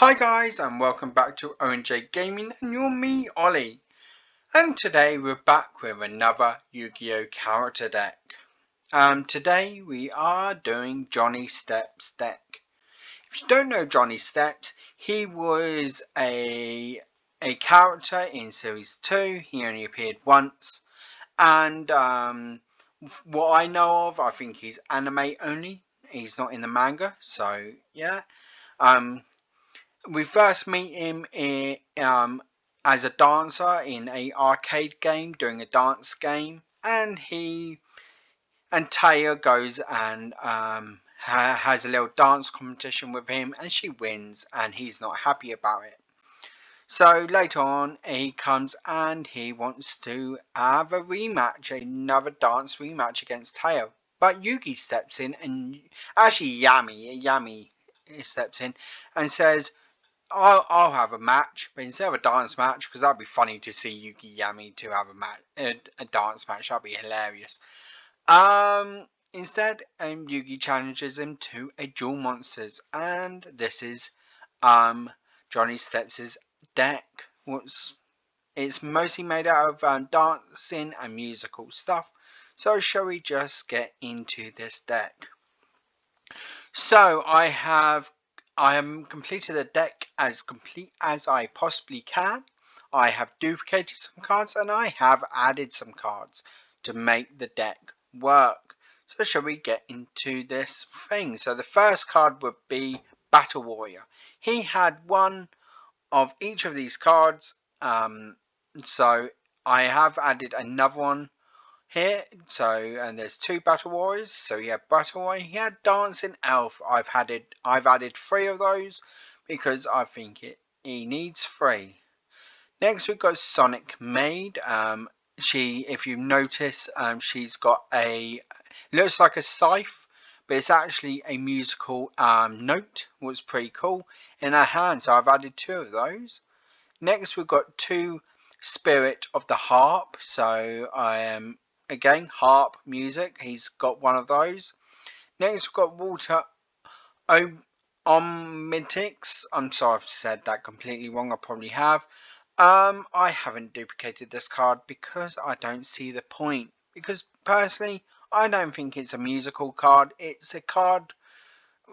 Hi guys and welcome back to ONJ Gaming and you're me Ollie, and today we're back with another Yu-Gi-Oh character deck. Today we are doing Johnny Steps deck. If you don't know Johnny Steps, he was a character in series 2. He only appeared once, and what I know of, I think he's anime only. He's not in the manga, so yeah. We first meet him as a dancer in a arcade game, doing a dance game, and Taya goes and has a little dance competition with him, and she wins, and he's not happy about it. So later on, he comes and he wants to have a rematch, another dance rematch against Taya. But Yugi steps in, and actually Yami steps in and says, I'll have a match, but instead of a dance match, because that'd be funny to see Yuki Yami to have a dance match. That'd be hilarious. Instead, Yugi challenges him to a duel monsters, and this is Johnny Steps' deck. It's mostly made out of dancing and musical stuff. So shall we just get into this deck? So I have completed the deck as complete as I possibly can. I have duplicated some cards and I have added some cards to make the deck work. So shall we get into this thing? So the first card would be Battle Warrior. He had one of each of these cards. So I have added another one here. So, and there's two Battle Warriors. So he had Battle Warrior, he had Dancing Elf. I've added 3 of those because I think he needs 3. Next we've got Sonic Maid. If you notice, she's got looks like a scythe, but it's actually a musical note. Was pretty cool in her hand. So I've added 2 of those. Next we've got 2 Spirit of the Harp. So I am again harp music. He's got one of those. Next we've got Water Omnitics. I'm sorry I've said that completely wrong. I probably have. I haven't duplicated this card because I don't see the point. Because personally, I don't think it's a musical card. It's a card,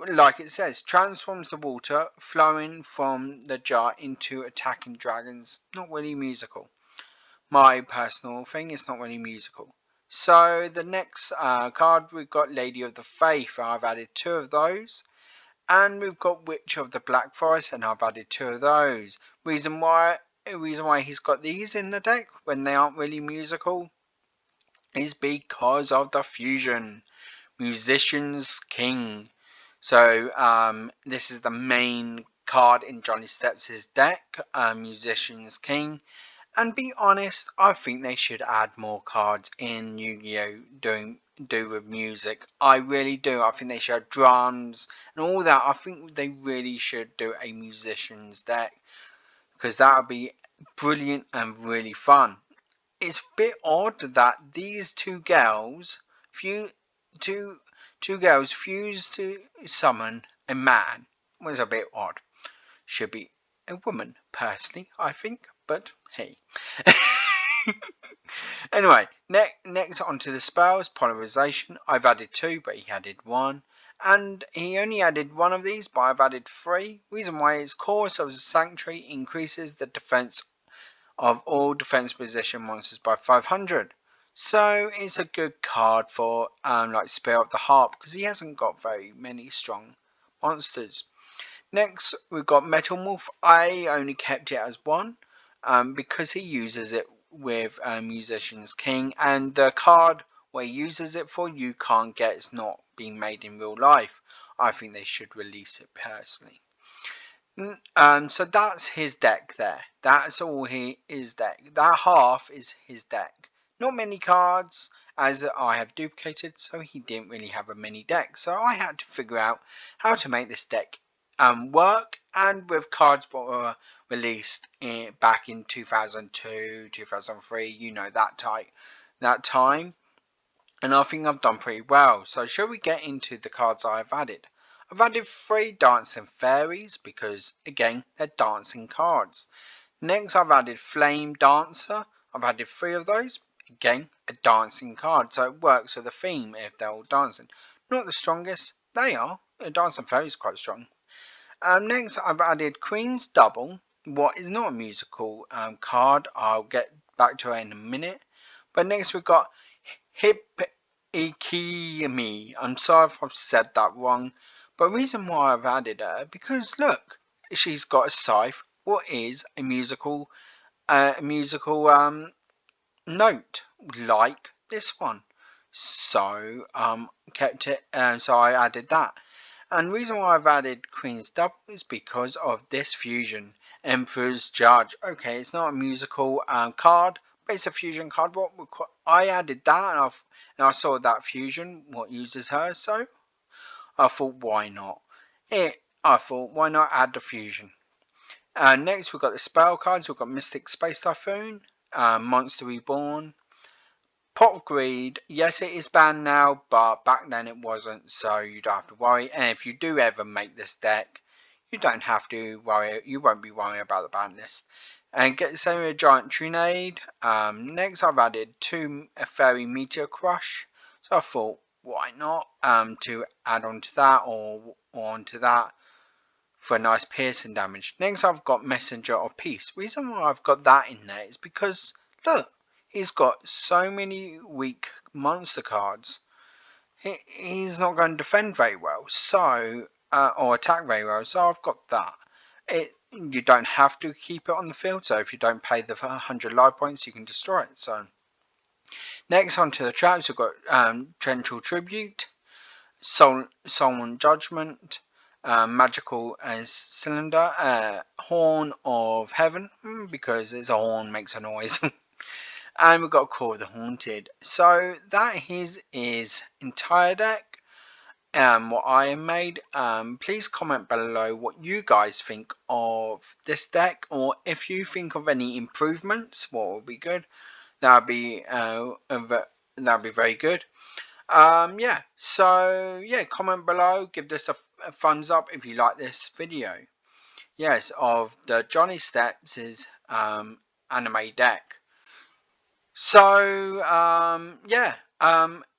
like it says, transforms the water flowing from the jar into attacking dragons. Not really musical. My personal thing is not really musical. So the next card we've got Lady of the Faith. I've added 2 of those. And we've got Witch of the Black Forest, and I've added 2 of those. Reason why he's got these in the deck when they aren't really musical is because of the fusion. Musician's King. So this is the main card in Johnny Steps' deck, Musician's King. And be honest, I think they should add more cards in Yu-Gi-Oh! Do with music. I really do. I think they should have drums and all that. I think they really should do a musician's deck because that would be brilliant and really fun. It's a bit odd that these two girls fuse to summon a man. It was a bit odd. Should be a woman, personally, I think, but hey. Anyway, next onto the spells, Polymerization. I've added 2, but he added 1. And he only added 1 of these, but I've added 3. Reason why is Chorus of the Sanctuary increases the defense of all defense position monsters by 500. So it's a good card for like Spirit of the Harp, because he hasn't got very many strong monsters. Next, we've got Metal Morph. I only kept it as 1 because he uses it with Musician's King, and the card where he uses it for you can't get. It's not being made in real life. I think they should release it personally. So that's his deck there. That's all his deck. That half is his deck. Not many cards, as I have duplicated, so he didn't really have a mini deck. So I had to figure out how to make this deck work, and with cards that were released back in 2002, 2003, you know, that time, and I think I've done pretty well. So shall we get into the cards I've added? I've added 3 dancing fairies because again they're dancing cards. Next I've added Flame Dancer. I've added 3 of those. Again, a dancing card, so it works with the theme if they're all dancing. Not the strongest, they are. A dancing fairy is quite strong. Next I've added Queen's Double, what is not a musical card. I'll get back to it in a minute. But next we've got Hip Ikimi. I'm sorry if I've said that wrong. But the reason why I've added her, because look, she's got a scythe. What is a musical note like this one? So kept it, so I added that. And the reason why I've added Queen's Double is because of this fusion, Emperor's Judge. Okay, it's not a musical card, but it's a fusion card. I added that, and I saw that fusion, what uses her, so I thought, why not? Why not add the fusion? Next, we've got the spell cards. We've got Mystic Space Typhoon, Monster Reborn, Pot of Greed. Yes, it is banned now, but back then it wasn't, so you don't have to worry. And if you do ever make this deck, you don't have to worry. You won't be worrying about the ban list. And get the same with a Giant Trinade. Next, I've added 2 Fairy Meteor Crush. So I thought, why not to add on to that or onto that for a nice piercing damage. Next, I've got Messenger of Peace. Reason why I've got that in there is because look, he's got so many weak monster cards. He's not going to defend very well, so or attack very well. So I've got that. You don't have to keep it on the field. So if you don't pay the 100 life points, you can destroy it. So next onto the traps, we've got Torrential Tribute, Solemn Judgment, Magical Cylinder, Horn of Heaven, because it's a horn, makes a noise. And we've got Core of the Haunted. So that is his entire deck. What I have made. Please comment below what you guys think of this deck, or if you think of any improvements, what would be good. That'd be very good. Yeah, so yeah, comment below, give this a thumbs up if you like this video. Yes, of the Johnny Steps' anime deck. So yeah,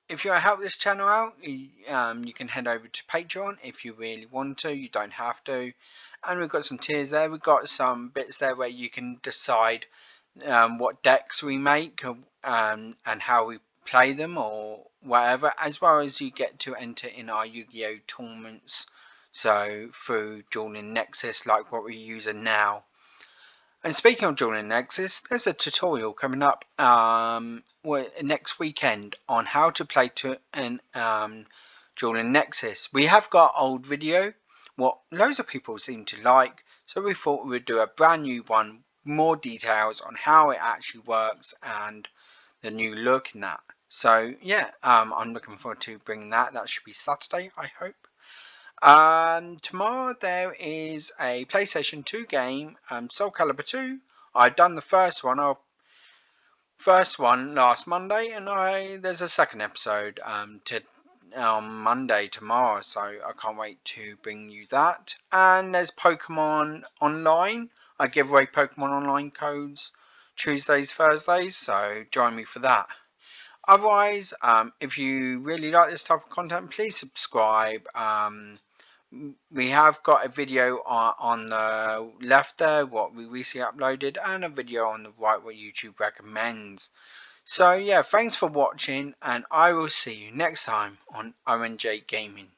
if you want to help this channel out, you can head over to Patreon if you really want to. You don't have to. And we've got some tiers there. We've got some bits there where you can decide what decks we make and how we play them or whatever, as well as you get to enter in our Yu-Gi-Oh tournaments, so through Dueling Nexus, like what we're using now. And speaking of Dueling Nexus, there's a tutorial coming up next weekend on how to play Dueling Nexus. We have got old video, what loads of people seem to like, so we thought we would do a brand new one, more details on how it actually works and the new look in that. So yeah, I'm looking forward to bringing that. That should be Saturday, I hope. Tomorrow there is a PlayStation 2 game, Soul Calibur 2. I've done the first one last Monday, and there's a second episode on Monday tomorrow, so I can't wait to bring you that. And there's Pokemon Online. I give away Pokemon Online codes Tuesdays, Thursdays, so join me for that. Otherwise, if you really like this type of content, please subscribe. We have got a video on the left there, what we recently uploaded, and a video on the right, what YouTube recommends. So yeah, thanks for watching, and I will see you next time on ONJ Gaming.